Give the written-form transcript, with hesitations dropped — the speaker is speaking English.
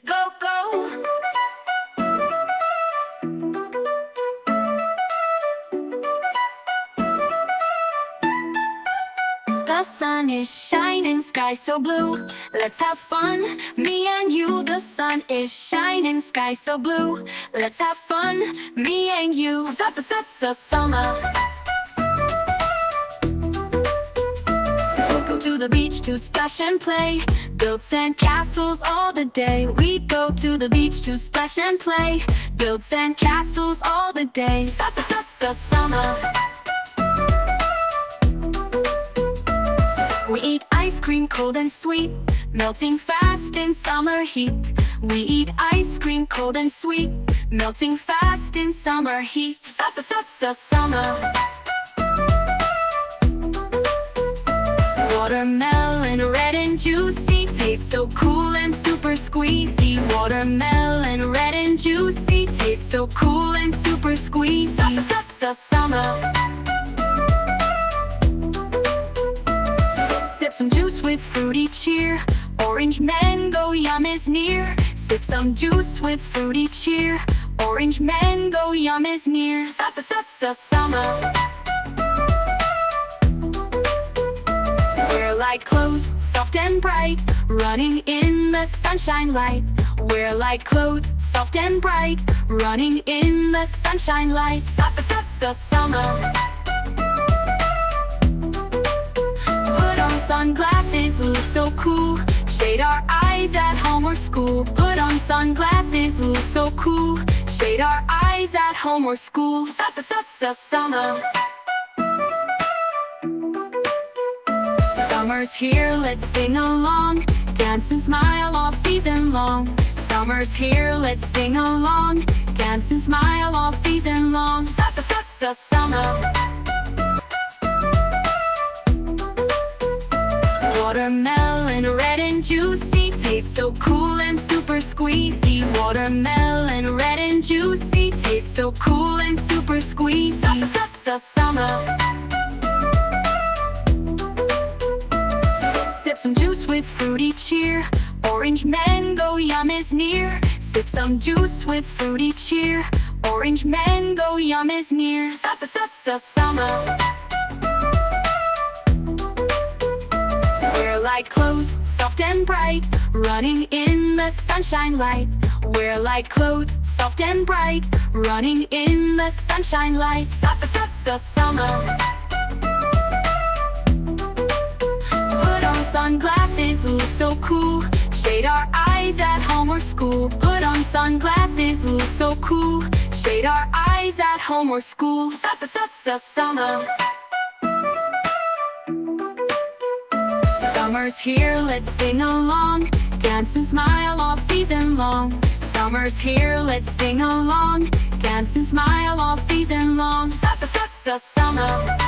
Go, go! The sun is shining, sky so blue. Let's have fun, me and you. The sun is shining, sky so blue. Let's have fun, me and you. Summer. We'll go to the beach to splash and play. Build sandcastles all the day. We go to the beach to splash and play. Build sandcastles all the day. Summer. We eat ice cream cold and sweet, melting fast in summer heat. We eat ice cream cold and sweet, melting fast in summer heat. Summer. Watermelon, red and juicy, tastes so cool and super squeezy. Watermelon, red and juicy, tastes so cool and super squeezy. Summer. Sip some juice with fruity cheer. Orange mango yum is near. Sip some juice with fruity cheer. Orange mango yum is near. Summer. Wear light clothes, soft and bright, running in the sunshine light. Wear light clothes, soft and bright, running in the sunshine light. Summer. Sunglasses look so cool, shade our eyes at home or school. Put on sunglasses, look so cool, shade our eyes at home or school. Summer. Summer's here, let's sing along, dance and smile all season long. Summer's here, let's sing along, dance and smile all season long. Summer. Watermelon, red and juicy, tastes so cool and super squeezy. Watermelon, red and juicy, tastes so cool and super squeezy. Summer. Sip some juice with fruity cheer. Orange mango yum is near. Sip some juice with fruity cheer. Orange mango yum is near. Summer. Wear light clothes, soft and bright, running in the sunshine light. Wear light clothes, soft and bright, running in the sunshine light. Summer. Put on sunglasses, look so cool, shade our eyes at home or school. Put on sunglasses, look so cool, shade our eyes at home or school. Summer. Summer's here, let's sing along, dance and smile all season long. Summer's here, let's sing along, dance and smile all season long. Summer.